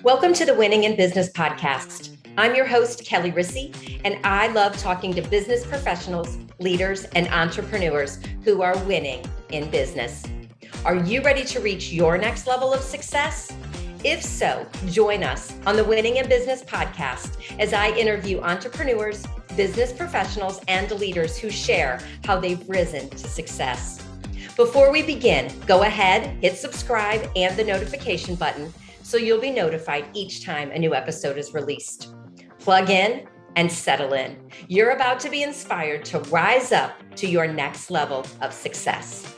Welcome to the Winning in Business podcast. I'm your host, Kelly Rissy, and I love talking to business professionals, leaders, and entrepreneurs who are winning in business. Are you ready to reach your next level of success? If so, join us on the Winning in Business podcast as I interview entrepreneurs, business professionals, and leaders who share how they've risen to success. Before we begin, go ahead, hit subscribe and the notification button so you'll be notified each time a new episode is released. Plug in and settle in. You're about to be inspired to rise up to your next level of success.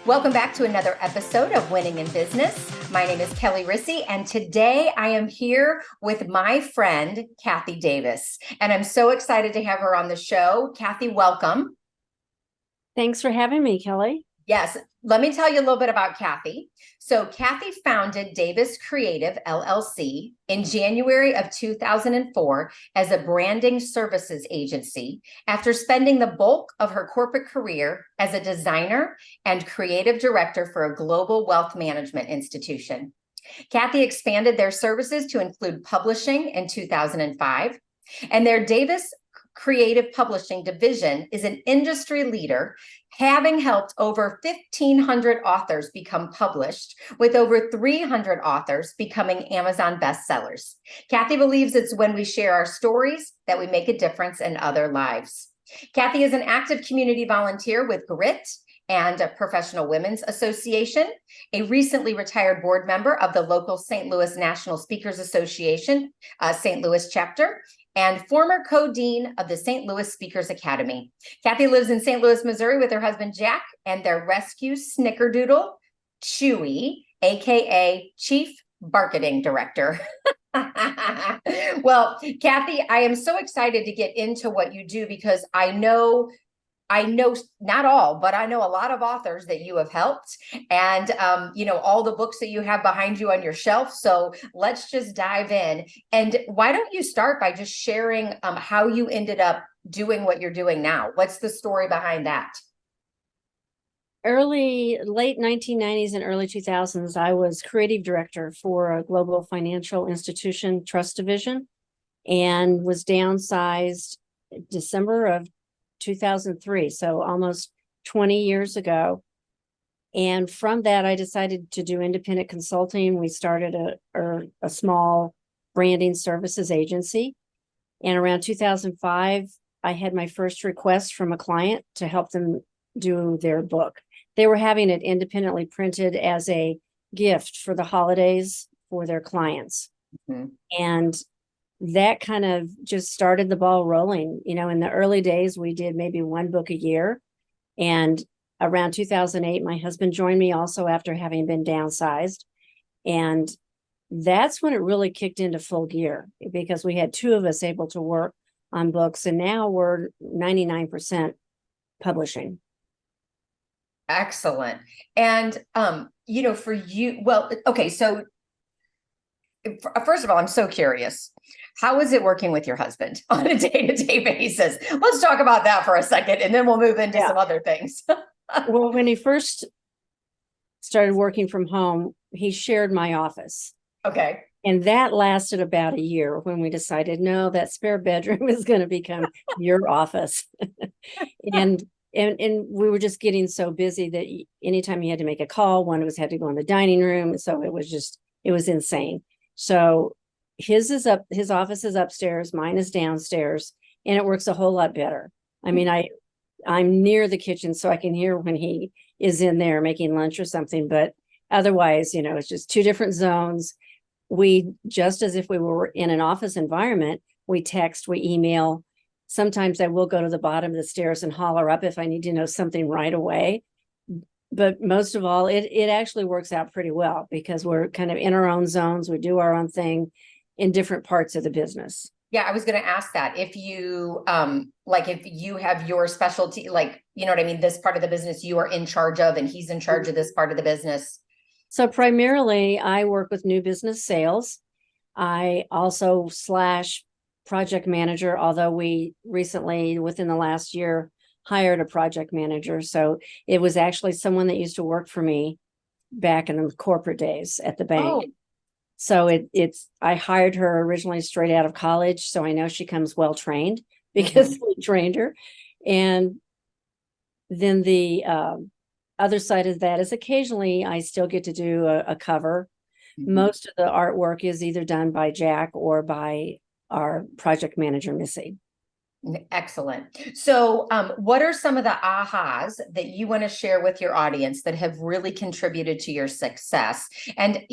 Welcome back to another episode of Winning in Business. My name is Kelly Rissy, and today I am here with my friend, Cathy Davis. And I'm so excited to have her on the show. Cathy, welcome. Thanks for having me, Kelly. Yes. Let me tell you a little bit about Cathy. So Cathy founded Davis Creative LLC in January of 2004 as a branding services agency after spending the bulk of her corporate career as a designer and creative director for a global wealth management institution. Cathy expanded their services to include publishing in 2005, and their Davis Creative Publishing division is an industry leader, having helped over 1,500 authors become published, with over 300 authors becoming Amazon bestsellers. Cathy believes it's when we share our stories that we make a difference in other lives. Cathy is an active community volunteer with GRIT and a Professional Women's Association, a recently retired board member of the local St. Louis National Speakers Association, St. Louis chapter, and former co-dean of the St. Louis Speakers Academy. Cathy lives in St. Louis, Missouri with her husband, Jack, and their rescue snickerdoodle, Chewy, AKA Chief Marketing Director. Well, Cathy, I am so excited to get into what you do because I know not all, but I know a lot of authors that you have helped and, all the books that you have behind you on your shelf. So let's just dive in. And why don't you start by just sharing how you ended up doing what you're doing now? What's the story behind that? Late 1990s and early 2000s, I was creative director for a global financial institution trust division and was downsized December of 2003, so almost 20 years ago. And from that, I decided to do independent consulting. We started a small branding services agency. And around 2005, I had my first request from a client to help them do their book. They were having it independently printed as a gift for the holidays for their clients. Mm-hmm. And that kind of just started the ball rolling. In the early days, we did maybe one book a year. And around 2008, my husband joined me also after having been downsized. And that's when it really kicked into full gear because we had two of us able to work on books. And now we're 99% publishing. Excellent. And, for you, well, okay, so first of all, I'm so curious. How is it working with your husband on a day-to-day basis? Let's talk about that for a second, and then we'll move into some other things. Well, when he first started working from home, he shared my office. Okay. And that lasted about a year when we decided, no, that spare bedroom is going to become your office. And we were just getting so busy that anytime he had to make a call, one of us had to go in the dining room. So it was insane. So his office is upstairs, mine is downstairs, and it works a whole lot better. I mean, I'm near the kitchen, so I can hear when he is in there making lunch or something, but otherwise, it's just two different zones. We, just as if we were in an office environment, we text, we email. Sometimes I will go to the bottom of the stairs and holler up if I need to know something right away. But most of all, it actually works out pretty well because we're kind of in our own zones. We do our own thing in different parts of the business. Yeah, I was going to ask that if you if you have your specialty, this part of the business you are in charge of and he's in charge of this part of the business. So primarily I work with new business sales. I also / project manager, although we recently, within the last year, hired a project manager. So it was actually someone that used to work for me back in the corporate days at the bank. Oh, So I hired her originally straight out of college. So I know she comes well trained because we trained her. And then the other side of that is occasionally I still get to do a cover. Most of the artwork is either done by Jack or by our project manager, Missy. excellent. So, what are some of the ahas that you want to share with your audience that have really contributed to your success? And,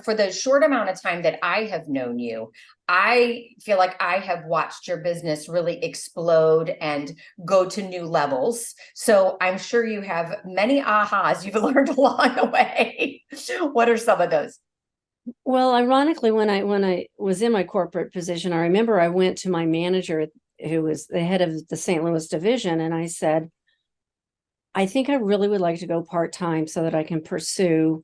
for the short amount of time that I have known you, I feel like I have watched your business really explode and go to new levels. So I'm sure you have many ahas you've learned along the way. What are some of those? Well, ironically, when I was in my corporate position, I remember I went to my manager, who was the head of the St. Louis division, and I said, I think I really would like to go part-time so that I can pursue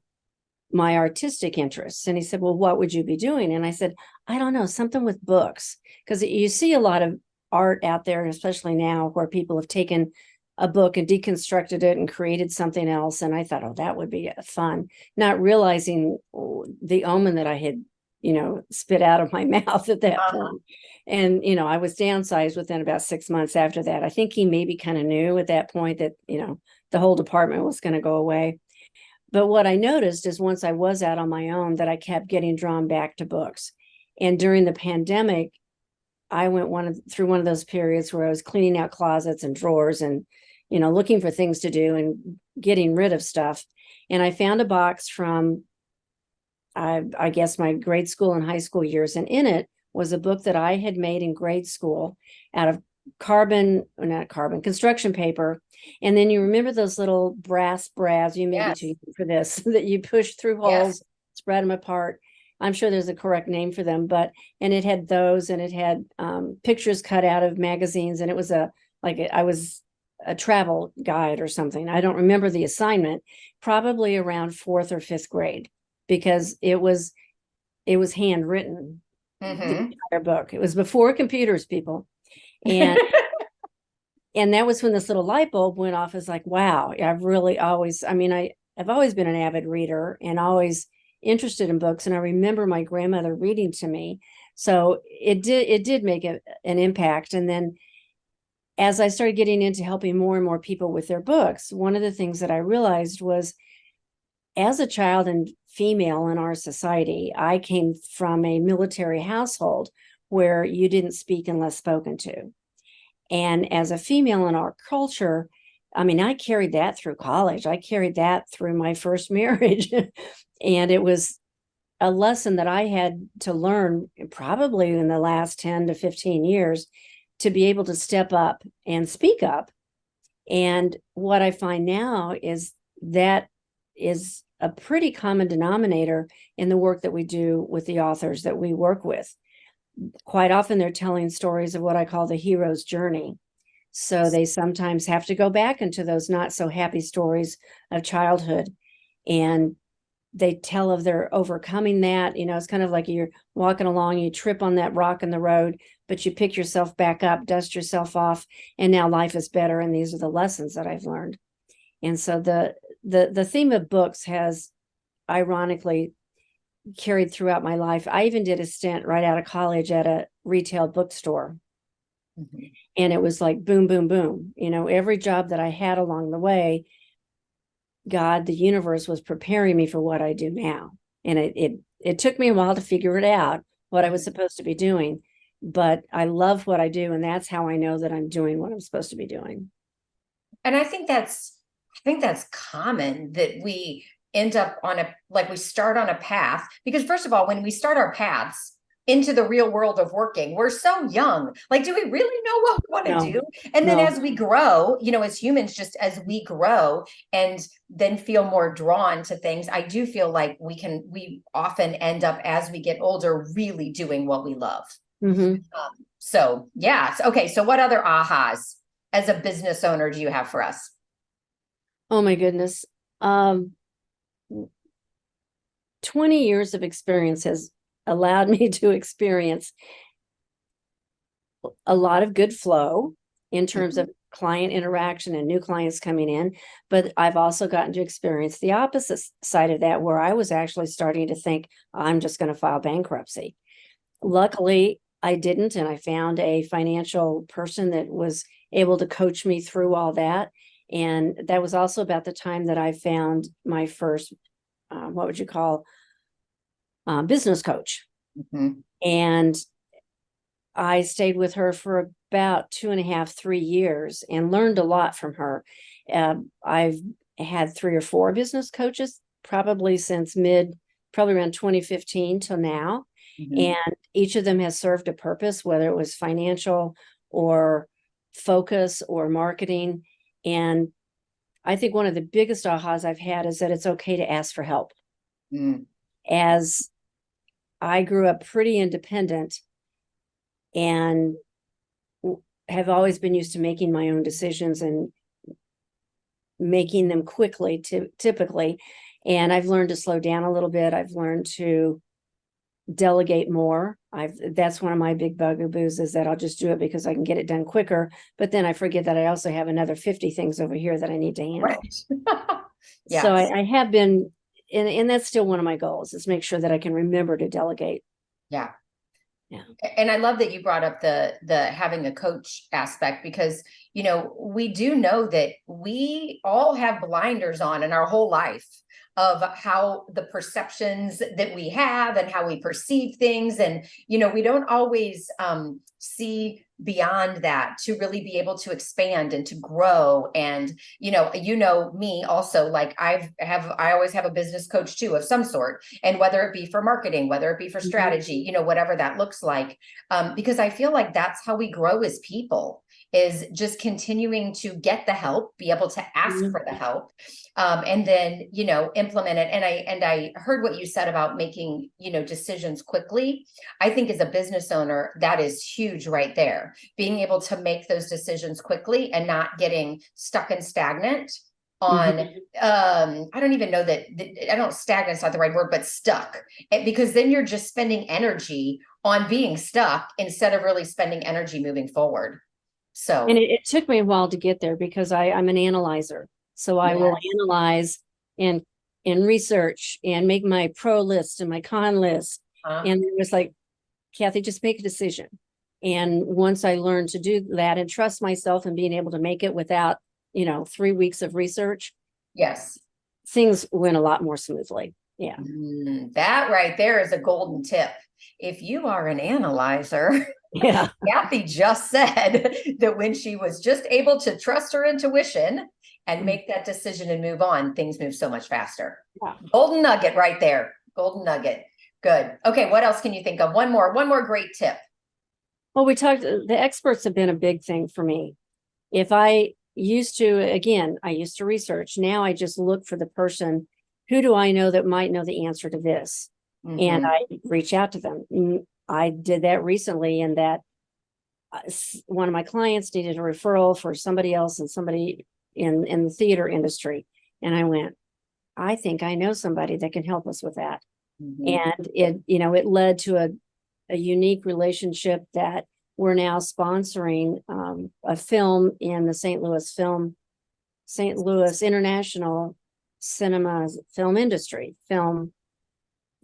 my artistic interests. And he said, well, what would you be doing? And I said, I don't know, something with books. Because you see a lot of art out there, and especially now, where people have taken a book and deconstructed it and created something else. And I thought, oh, that would be fun, not realizing the omen that I had, spit out of my mouth at that point. And, I was downsized within about 6 months after that. I think he maybe kind of knew at that point that, the whole department was going to go away. But what I noticed is once I was out on my own, that I kept getting drawn back to books. And during the pandemic, I went through one of those periods where I was cleaning out closets and drawers and, looking for things to do and getting rid of stuff. And I found a box from, I guess, my grade school and high school years. And in it was a book that I had made in grade school out of construction paper. And then you remember those little brass brads, you may be too young for this, that you push through holes, spread them apart. I'm sure there's a correct name for them, and it had those, and it had pictures cut out of magazines. And it was I was a travel guide or something. I don't remember the assignment, probably around 4th or 5th grade, because it was handwritten, the entire book. It was before computers, people. And and that was when this little light bulb went off. It's like, wow, I've always been an avid reader and always interested in books. And I remember my grandmother reading to me. So it did make an impact. And then as I started getting into helping more and more people with their books, one of the things that I realized was, as a child and female in our society, I came from a military household where you didn't speak unless spoken to. And as a female in our culture, I carried that through college. I carried that through my first marriage. And it was a lesson that I had to learn probably in the last 10 to 15 years to be able to step up and speak up. And what I find now is that is a pretty common denominator in the work that we do with the authors that we work with. Quite often they're telling stories of what I call the hero's journey. So they sometimes have to go back into those not so happy stories of childhood, and they tell of their overcoming that. It's kind of like you're walking along, you trip on that rock in the road, but you pick yourself back up, dust yourself off, and now life is better. And these are the lessons that I've learned. And so the theme of books has ironically carried throughout my life. I even did a stint right out of college at a retail bookstore. And it was like boom, boom, boom. Every job that I had along the way, God, the universe was preparing me for what I do now. And it took me a while to figure it out, what I was supposed to be doing. But I love what I do. And that's how I know that I'm doing what I'm supposed to be doing. And I think that's common, that we end up we start on a path, because first of all, when we start our paths into the real world of working, we're so young. Like, do we really know what we want to do? And then as we grow, as humans, just as we grow and then feel more drawn to things, I do feel like we often end up, as we get older, really doing what we love. So okay. So what other ahas as a business owner do you have for us? Oh my goodness. 20 years of experience has allowed me to experience a lot of good flow in terms of client interaction and new clients coming in. But I've also gotten to experience the opposite side of that, where I was actually starting to think, I'm just going to file bankruptcy. Luckily, I didn't, and I found a financial person that was able to coach me through all that. And that was also about the time that I found my first, what would you call, business coach. Mhm. And I stayed with her for about 2.5, 3 years and learned a lot from her. I've had 3 or 4 business coaches probably since probably around 2015 till now. Mhm. And each of them has served a purpose, whether it was financial or focus or marketing. And I think one of the biggest ahas I've had is that it's okay to ask for help. Mm. As I grew up pretty independent and have always been used to making my own decisions and making them quickly, typically. And I've learned to slow down a little bit. I've learned to delegate more. That's one of my big bugaboos, is that I'll just do it because I can get it done quicker. But then I forget that I also have another 50 things over here that I need to handle. Right. So Yes. I have been, and that's still one of my goals, is make sure that I can remember to delegate. Yeah. Yeah. And I love that you brought up the having a coach aspect, because, you know, we do know that we all have blinders on in our whole life of how the perceptions that we have and how we perceive things. And, you know, we don't always see beyond that to really be able to expand and to grow. And, you know me also, like I always have a business coach too, of some sort. And whether it be for marketing, whether it be for strategy, you know, whatever that looks like, because I feel like that's how we grow as people, is just continuing to get the help, be able to ask for the help, and then, you know, implement it. And I heard what you said about making, you know, decisions quickly. I think as a business owner, that is huge right there. Being able to make those decisions quickly and not getting stuck and stagnant on, I don't even know that, I don't, stagnant's not the right word, but stuck. Because then you're just spending energy on being stuck instead of really spending energy moving forward. So, And it took me a while to get there, because I'm an analyzer. So I will analyze and research and make my pro list and my con list. And it was like, Cathy, just make a decision. And once I learned to do that and trust myself and being able to make it without, you know, 3 weeks of research, yes, things went a lot more smoothly. Yeah. That right there is a golden tip. If you are an analyzer, Yeah. Cathy just said that when she was just able to trust her intuition and make that decision and move on, things move so much faster. Yeah. Golden nugget right there. Golden nugget. Good. Okay. What else can you think of? One more great tip. Well, the experts have been a big thing for me. If I used to research. Now I just look for the person. Who do I know that might know the answer to this? And I reach out to them. I did that recently, in that one of my clients needed a referral for somebody else, and somebody in the theater industry. And I went, I think I know somebody that can help us with that. And it led to a unique relationship that we're now sponsoring a film in the St. Louis International Cinema Film Industry. Now,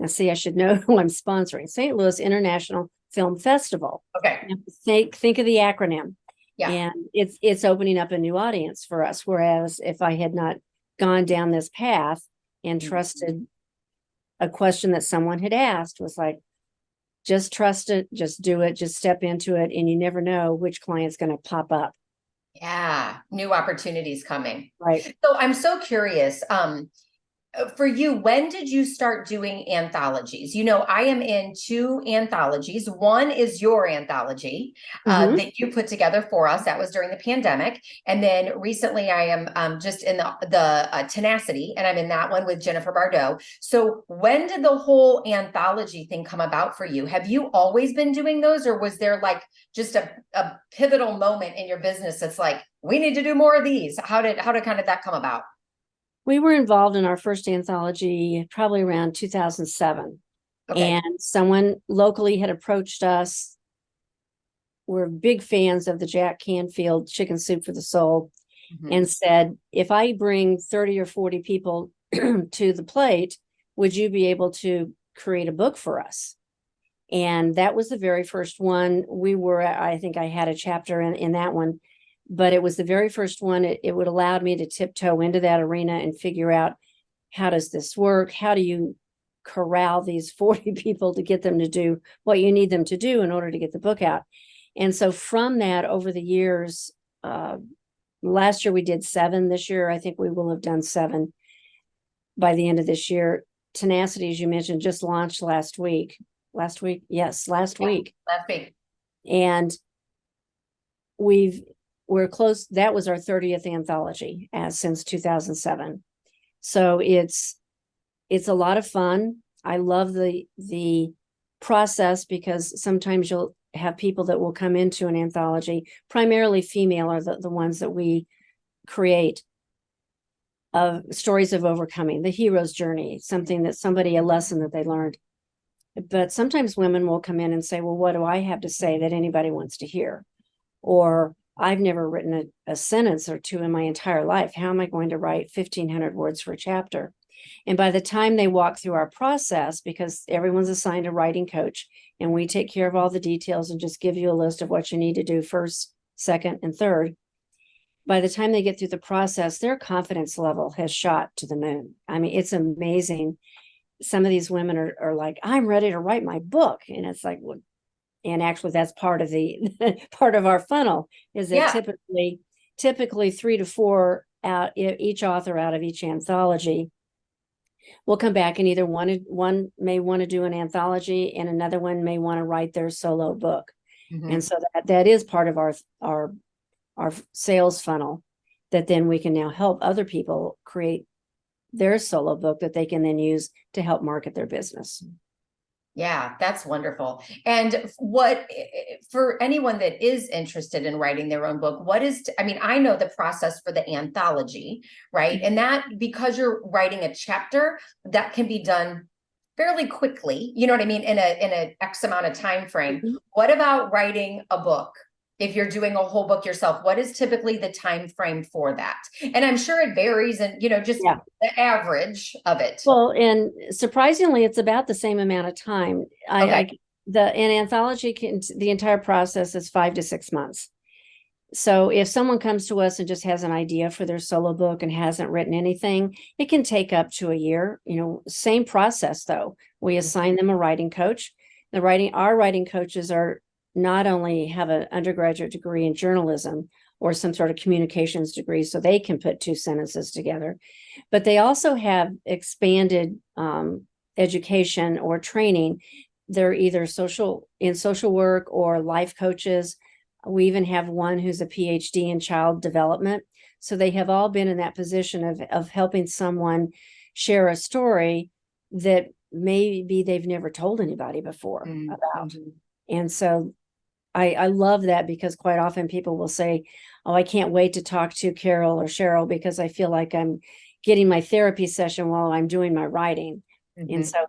see, I should know who I'm sponsoring. St. Louis International Film Festival. Okay. Think of the acronym. Yeah. And it's opening up a new audience for us. Whereas if I had not gone down this path and trusted a question that someone had asked, was like, just trust it, just do it, just step into it. And you never know which client's going to pop up. Yeah. New opportunities coming. Right. So I'm so curious. For you, when did you start doing anthologies? You know, I am in 2 anthologies. One is your anthology that you put together for us. That was during the pandemic. And then recently I am just in the Tenacity, and I'm in that one with Jennifer Bardot. So when did the whole anthology thing come about for you? Have you always been doing those, or was there like just a pivotal moment in your business that's like, we need to do more of these? How did kind of that come about? We were involved in our first anthology probably around 2007. Okay. And someone locally had approached us were big fans of the Jack Canfield Chicken Soup for the Soul, Mhm. and said, if I bring 30 or 40 people to the plate, would you be able to create a book for us? And that was the very first one. I think I had a chapter in that one, but it was the very first one. It would allow me to tiptoe into that arena and figure out, how does this work? How do you corral these 40 people to get them to do what you need them to do in order to get the book out? And so from that, over the years, last year we did 7. This year, I think we will have done 7 by the end of this year. Tenacity, as you mentioned, just launched last week. Yes, last week. Last week. And we're close. That was our 30th anthology since 2007. So it's a lot of fun. I love the process, because sometimes you'll have people that will come into an anthology, primarily female are the ones that we create, of stories of overcoming, the hero's journey, a lesson that they learned. But sometimes women will come in and say, well, what do I have to say that anybody wants to hear? Or I've never written a sentence or two in my entire life. How am I going to write 1,500 words for a chapter? And by the time they walk through our process, because everyone's assigned a writing coach, and we take care of all the details and just give you a list of what you need to do first, second, and third. By the time they get through the process, their confidence level has shot to the moon. I mean, it's amazing. Some of these women are like, I'm ready to write my book. And it's like, well, and actually that's part of the part of our funnel, is that typically 3 to 4 out, each author out of each anthology will come back, and either one may want to do an anthology and another one may want to write their solo book. Mhm. And so that is part of our sales funnel, that then we can now help other people create their solo book that they can then use to help market their business. Yeah, that's wonderful. And for anyone that is interested in writing their own book, I know the process for the anthology, right? And that, because you're writing a chapter, that can be done fairly quickly, you know what I mean, in a X amount of time frame. Mhm. What about writing a book? If you're doing a whole book yourself, what is typically the time frame for that? And I'm sure it varies, and just Yeah. the average of it. Well, and surprisingly, it's about the same amount of time. Okay. An anthology the entire process is 5 to 6 months. So if someone comes to us and just has an idea for their solo book and hasn't written anything, it can take up to a year. Same process though. We assign them a writing coach. Our writing coaches are not only have an undergraduate degree in journalism or some sort of communications degree, so they can put 2 sentences together, but they also have expanded education or training. They're either social work or life coaches. We even have one who's a PhD in child development. So they have all been in that position of helping someone share a story that maybe they've never told anybody before about. And so I love that, because quite often people will say, oh, I can't wait to talk to Carol or Cheryl, because I feel like I'm getting my therapy session while I'm doing my writing. And so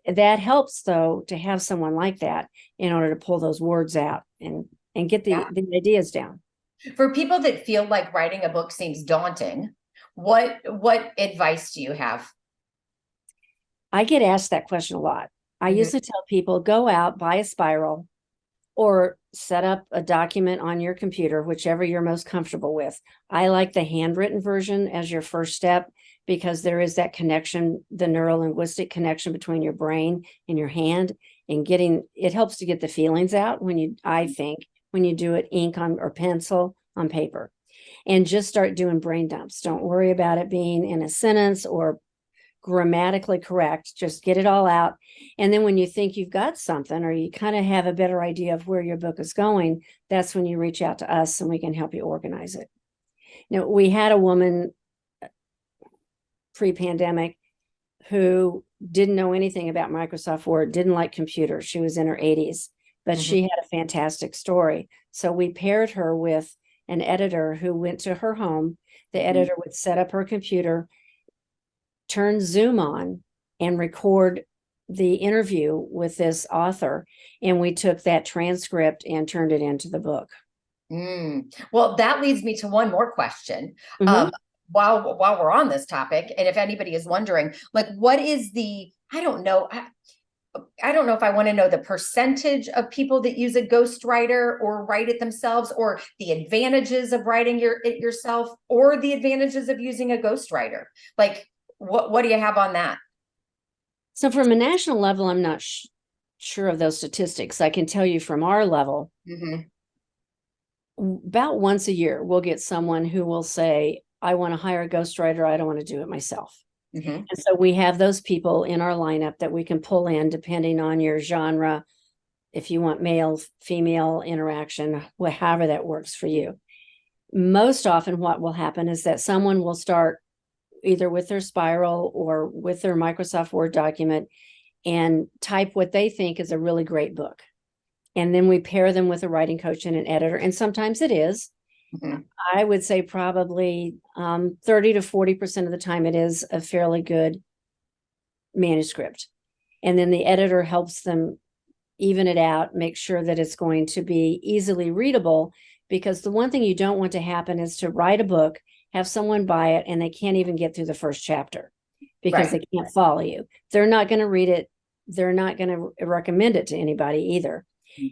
that helps, though, to have someone like that in order to pull those words out and get the ideas down. For people that feel like writing a book seems daunting, what advice do you have? I get asked that question a lot. I usually tell people, go out, buy a spiral, or set up a document on your computer, whichever you're most comfortable with. I like the handwritten version as your first step, because there is that connection, the neuro-linguistic connection between your brain and your hand, and it helps to get the feelings out I think, when you do it ink on or pencil on paper. And just start doing brain dumps. Don't worry about it being in a sentence or grammatically correct. Just get it all out. And then when you think you've got something, or you kind of have a better idea of where your book is going, that's when you reach out to us and we can help you organize it. We had a woman pre-pandemic who didn't know anything about Microsoft Word, didn't like computers. She was in her 80s, but she had a fantastic story. So we paired her with an editor who went to her home. The editor would set up her computer, turn Zoom on, and record the interview with this author, and we took that transcript and turned it into the book. Well, that leads me to one more question. Mhm. While we're on this topic, and if anybody is wondering, like, what is the, I don't know, I don't know if I want to know the percentage of people that use a ghostwriter or write it themselves, or the advantages of writing it yourself, or the advantages of using a ghostwriter. Like, what do you have on that? So from a national level, I'm not sure of those statistics. I can tell you from our level, about once a year, we'll get someone who will say, I want to hire a ghostwriter. I don't want to do it myself. And so we have those people in our lineup that we can pull in depending on your genre. If you want male, female interaction, however that works for you. Most often what will happen is that someone will start either with their spiral or with their Microsoft Word document and type what they think is a really great book. And then we pair them with a writing coach and an editor. And sometimes it is. I would say probably 30 to 40% of the time it is a fairly good manuscript. And then the editor helps them even it out, make sure that it's going to be easily readable. Because the one thing you don't want to happen is to write a book, have someone buy it, and they can't even get through the first chapter because they can't follow you. They're not going to read it. They're not going to recommend it to anybody either.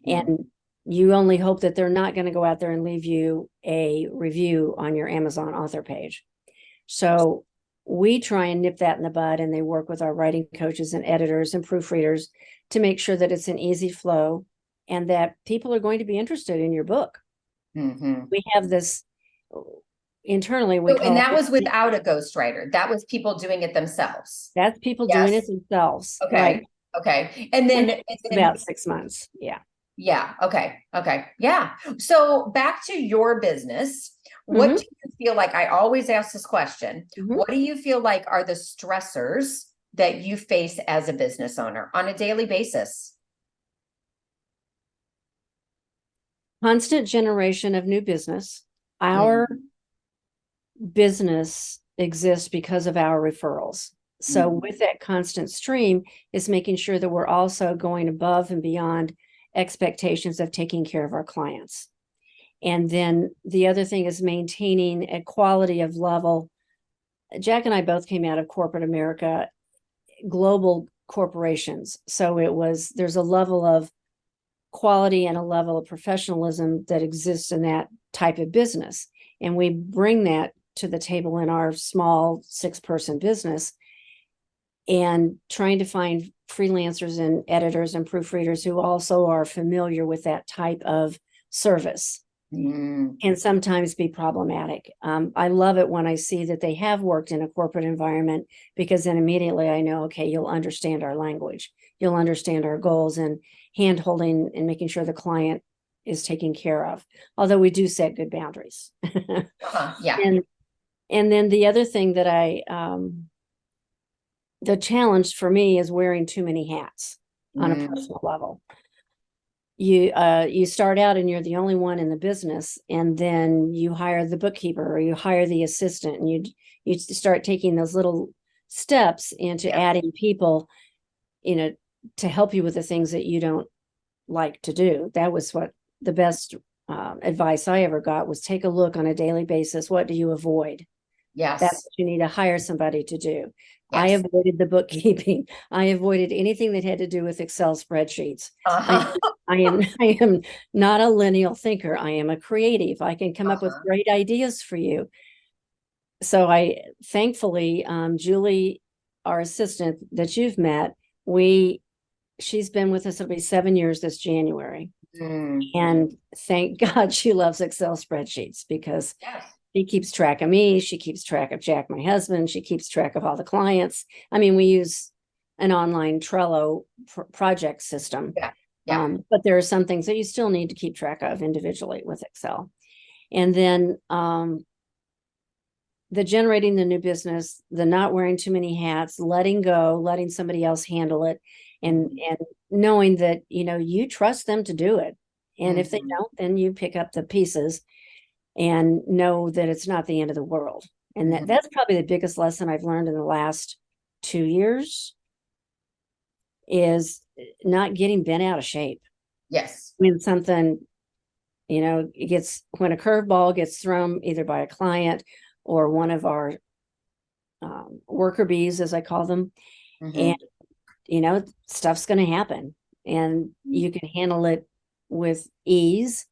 And you only hope that they're not going to go out there and leave you a review on your Amazon author page. So we try and nip that in the bud, and they work with our writing coaches and editors and proofreaders to make sure that it's an easy flow and that people are going to be interested in your book. We have this internally. And that was without a ghostwriter. That was people doing it themselves. That's people doing it themselves. Okay. Right. Okay. And then about 6 months. Yeah. Yeah. Okay. Okay. Yeah. So back to your business. What do you feel like? I always ask this question. What do you feel like are the stressors that you face as a business owner on a daily basis? Constant generation of new business. Our business exists because of our referrals. So with that constant stream is making sure that we're also going above and beyond expectations of taking care of our clients. And then the other thing is maintaining a quality of level. Jack and I both came out of corporate America, global corporations. So there's a level of quality and a level of professionalism that exists in that type of business. And we bring that to the table in our small 6-person business, and trying to find freelancers and editors and proofreaders who also are familiar with that type of service can sometimes be problematic. I love it when I see that they have worked in a corporate environment, because then immediately I know, okay, you'll understand our language, you'll understand our goals, and hand-holding and making sure the client is taken care of. Although we do set good boundaries. Yeah. And then the other thing that the challenge for me is wearing too many hats on a personal level. You start out and you're the only one in the business, and then you hire the bookkeeper or you hire the assistant, and you start taking those little steps into adding people, to help you with the things that you don't like to do. That was what the best advice I ever got was: take a look on a daily basis. What do you avoid? Yes. That's what you need to hire somebody to do. Yes. I avoided the bookkeeping. I avoided anything that had to do with Excel spreadsheets. I am not a lineal thinker. I am a creative. I can come up with great ideas for you. So thankfully, Julie, our assistant that you've met, she's been with us, it'll be 7 years this January. And thank God she loves Excel spreadsheets, because she keeps track of me. She keeps track of Jack, my husband. She keeps track of all the clients. I mean, we use an online Trello project system. But there are some things that you still need to keep track of individually with Excel. And then the generating the new business, the not wearing too many hats, letting go, letting somebody else handle it, and knowing that, you trust them to do it. And if they don't, then you pick up the pieces and know that it's not the end of the world. And that's probably the biggest lesson I've learned in the last 2 years. is not getting bent out of shape. Yes. When something, when a curveball gets thrown either by a client or one of our worker bees, as I call them, Mhm. and stuff's going to happen, and you can handle it with ease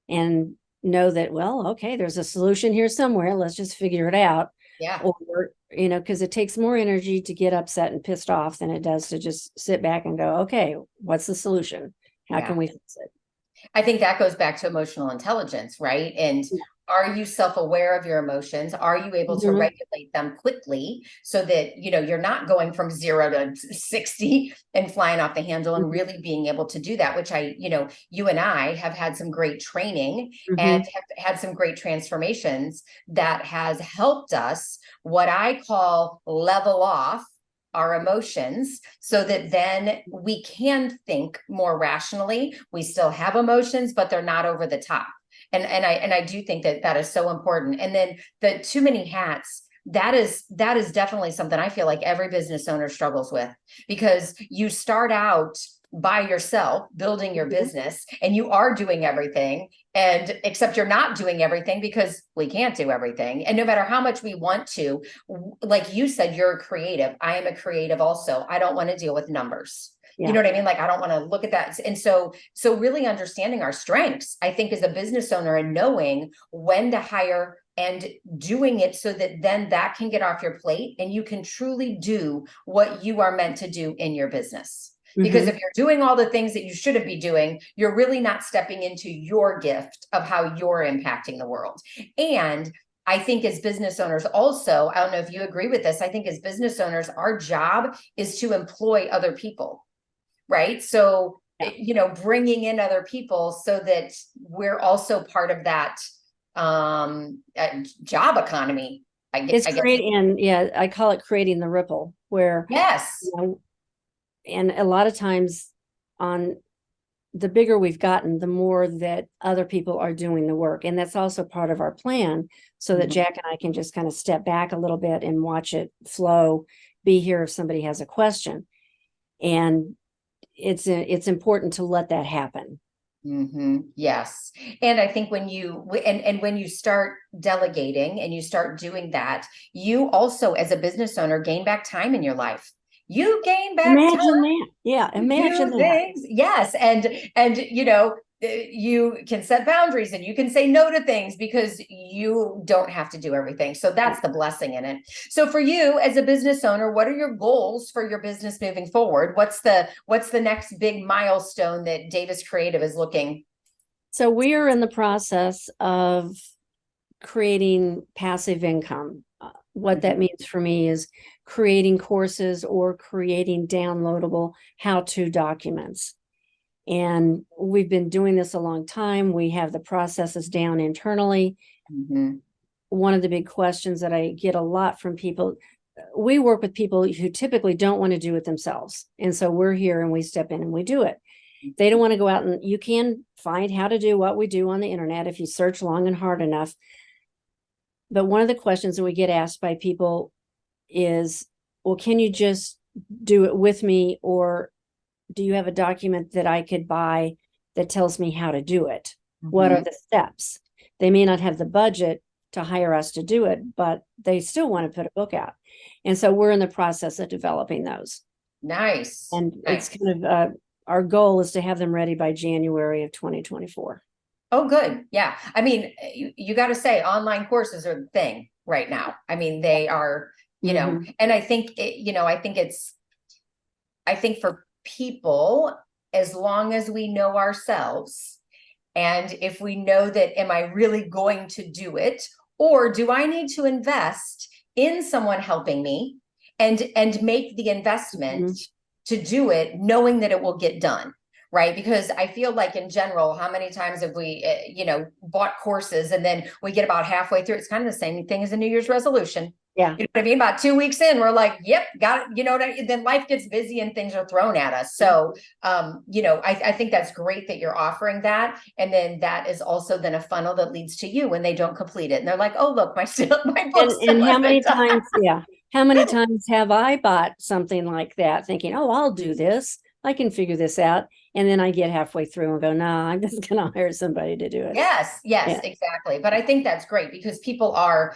and know that, well, okay, there's a solution here somewhere. Let's just figure it out. Yeah. Or, because it takes more energy to get upset and pissed off than it does to just sit back and go, okay, what's the solution? How Yeah. can we fix it? I think that goes back to emotional intelligence, right? And are you self-aware of your emotions? Are you able to Mhm. regulate them quickly so that, you're not going from 0 to 60 and flying off the handle, and Mhm. really being able to do that, which you and I have had some great training and Mhm. have had some great transformations that has helped us, what I call level off our emotions, so that then we can think more rationally. We still have emotions, but they're not over the top. And I do think that is so important. And then the too many hats, that is definitely something I feel like every business owner struggles with, because you start out by yourself building your business, and you are doing everything, and except you're not doing everything, because we can't do everything. And no matter how much we want to, like you said, you're a creative. I am a creative also. I don't want to deal with numbers. You know what I mean? Like, I don't want to look at that. And so really understanding our strengths, I think, as a business owner, and knowing when to hire and doing it so that then that can get off your plate and you can truly do what you are meant to do in your business. Because if you're doing all the things that you shouldn't be doing, you're really not stepping into your gift of how you're impacting the world. And I think as business owners also, I don't know if you agree with this, I think as business owners, our job is to employ other people, right? So, bringing in other people so that we're also part of that job economy. It's I guess. creating, and I call it creating the ripple, where, Yes. and a lot of times, on the bigger we've gotten, the more that other people are doing the work. And that's also part of our plan, so that Jack and I can just kind of step back a little bit and watch it flow, be here if somebody has a question. And it's important to let that happen. Yes. And I think when when you start delegating and you start doing that, you also, as a business owner, gain back time in your life. You gain back time Imagine that. Yeah, to do imagine that. things. Yes. And you can set boundaries and you can say no to things, because you don't have to do everything. So that's the blessing in it. So for you as a business owner, what are your goals for your business moving forward? What's the next big milestone that Davis Creative is looking? So we are in the process of creating passive income. What that means for me is creating courses or creating downloadable how-to documents. And we've been doing this a long time. We have the processes down internally. One of the big questions that I get a lot from people, we work with people who typically don't want to do it themselves. And so we're here and we step in and we do it. They don't want to go out, and you can find how to do what we do on the internet if you search long and hard enough. But one of the questions that we get asked by people is, well, can you just do it with me? Or do you have a document that I could buy that tells me how to do it? What are the steps? They may not have the budget to hire us to do it, but they still want to put a book out. And so we're in the process of developing those. Nice. And it's kind of, our goal is to have them ready by January of 2024. Oh, good. Yeah. I mean, you got to say online courses are the thing right now. I mean, they are, and I think, I think for people, as long as we know ourselves, and if we know that, am I really going to do it? Or do I need to invest in someone helping me and make the investment to do it, knowing that it will get done? Right. Because I feel like in general, how many times have we, bought courses and then we get about halfway through? It's kind of the same thing as a New Year's resolution. Yeah. You know what I mean? About 2 weeks in, we're like, yep, got it. Then life gets busy and things are thrown at us. So, I think that's great that you're offering that. And then that is also then a funnel that leads to you when they don't complete it. And they're like, oh, look, my book still And how many wasn't done. times, How many times have I bought something like that thinking, oh, I'll do this. I can figure this out. And then I get halfway through and go, no, I'm just going to hire somebody to do it. Yes, yes, Yeah. exactly. But I think that's great because people are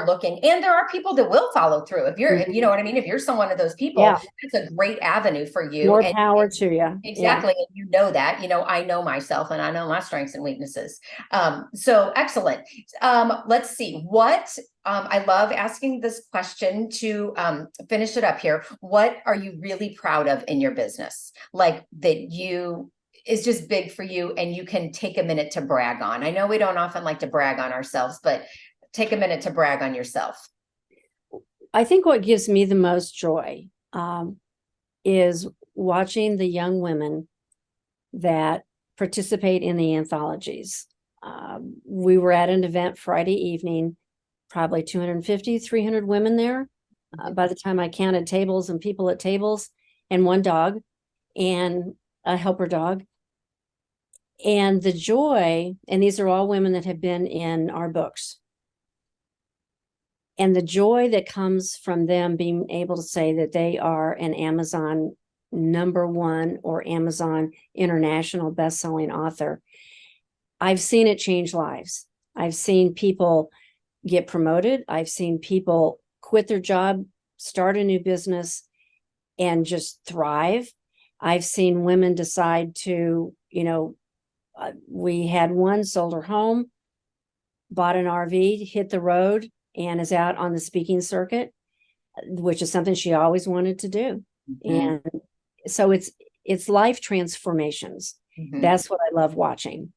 looking, and there are people that will follow through. If you know what I mean, if you're someone of those people, Yeah. it's a great avenue for you. More And power to you. Yeah. exactly, and you know that. I know myself, and I know my strengths and weaknesses. So excellent. Let's see what. I love asking this question to finish it up here. What are you really proud of in your business? Like that you is just big for you and you can take a minute to brag on. I know we don't often like to brag on ourselves, but take a minute to brag on yourself. I think what gives me the most joy is watching the young women that participate in the anthologies. We were at an event Friday evening, probably 250, 300 women there. By the time I counted tables and people at tables, and one dog and a helper dog. And the joy, and these are all women that have been in our books. And the joy that comes from them being able to say that they are an Amazon #1 or Amazon international best-selling author. I've seen it change lives. I've seen people get promoted. I've seen people quit their job, start a new business, and just thrive. I've seen women decide to, we had one sold her home, bought an RV, hit the road, and is out on the speaking circuit, which is something she always wanted to do. And so it's life transformations. That's what I love watching.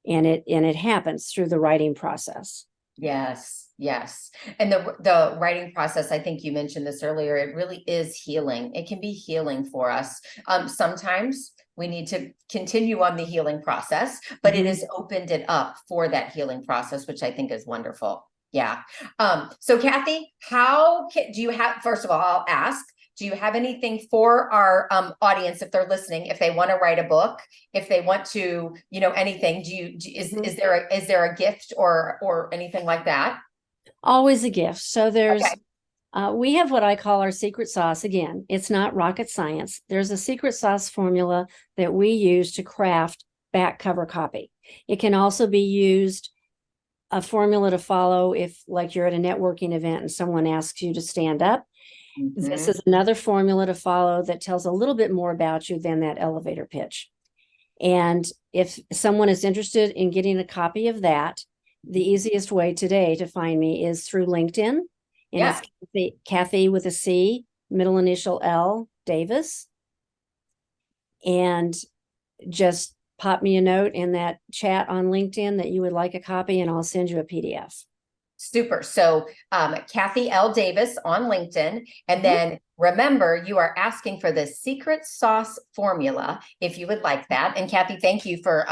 And it happens through the writing process. Yes, yes. And the writing process, I think you mentioned this earlier, it really is healing. It can be healing for us. Sometimes we need to continue on the healing process, but it has opened it up for that healing process, which I think is wonderful. Yeah. So Cathy, do you have, first of all, I'll ask, do you have anything for our audience if they're listening, if they want to write a book, if they want to, anything, is there a gift or anything like that? Always a gift. So there's Okay. we have what I call our secret sauce. Again, it's not rocket science. There's a secret sauce formula that we use to craft back cover copy. It can also be used, a formula to follow if like you're at a networking event and someone asks you to stand up. This is another formula to follow that tells a little bit more about you than that elevator pitch. And if someone is interested in getting a copy of that, the easiest way today to find me is through LinkedIn. And it's Cathy with a C, middle initial L, Davis. And just pop me a note in that chat on LinkedIn that you would like a copy, and I'll send you a PDF. Super. So Cathy L. Davis on LinkedIn. And then remember, you are asking for the secret sauce formula if you would like that. And Cathy, thank you for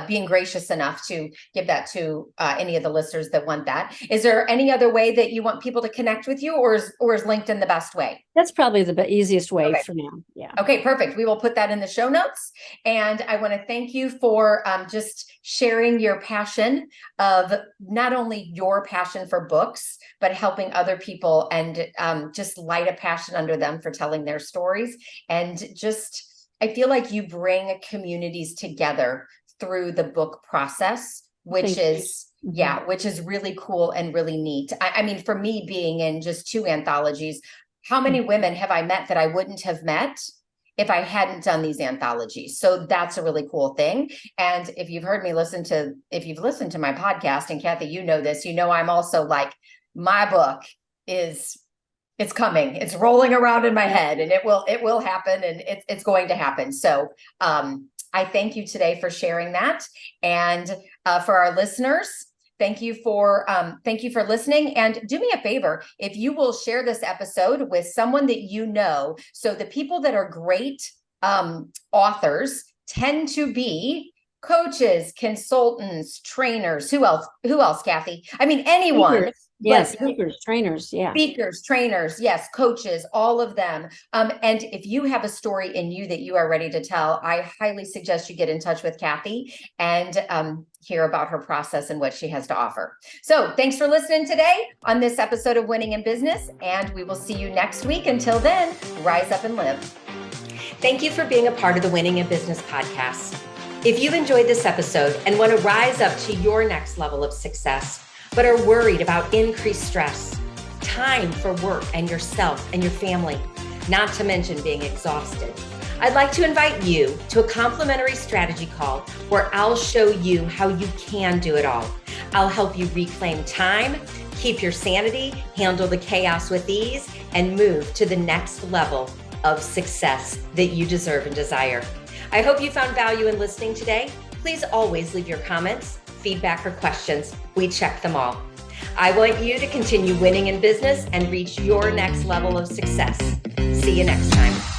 being gracious enough to give that to any of the listeners that want that. Is there any other way that you want people to connect with you, or is LinkedIn the best way? That's probably the easiest way for now. Yeah. Okay, perfect. We will put that in the show notes. And I want to thank you for just sharing your passion of not only your passion for books, but helping other people and just light a passion under them for telling their stories. And just, I feel like you bring communities together through the book process, which is really cool and really neat. I mean, for me being in just 2 anthologies, how many women have I met that I wouldn't have met if I hadn't done these anthologies? So that's a really cool thing. And if you've listened to my podcast, and Cathy, you know this, I'm also like, my book it's coming, it's rolling around in my head, and it will happen, and it's going to happen. So I thank you today for sharing that. And for our listeners, thank you for listening. And do me a favor, if you will share this episode with someone that you know. So the people that are great authors tend to be coaches, consultants, trainers. Who else? Who else, Cathy? I mean, anyone. Speakers. Yes, But speakers, trainers, yeah. speakers, trainers, yes, coaches, all of them. And if you have a story in you that you are ready to tell, I highly suggest you get in touch with Cathy and hear about her process and what she has to offer. So thanks for listening today on this episode of Winning in Business, and we will see you next week. Until then, rise up and live. Thank you for being a part of the Winning in Business podcast. If you've enjoyed this episode and want to rise up to your next level of success, but are worried about increased stress, time for work and yourself and your family, not to mention being exhausted, I'd like to invite you to a complimentary strategy call where I'll show you how you can do it all. I'll help you reclaim time, keep your sanity, handle the chaos with ease, and move to the next level of success that you deserve and desire. I hope you found value in listening today. Please always leave your comments, feedback, or questions. We check them all. I want you to continue winning in business and reach your next level of success. See you next time.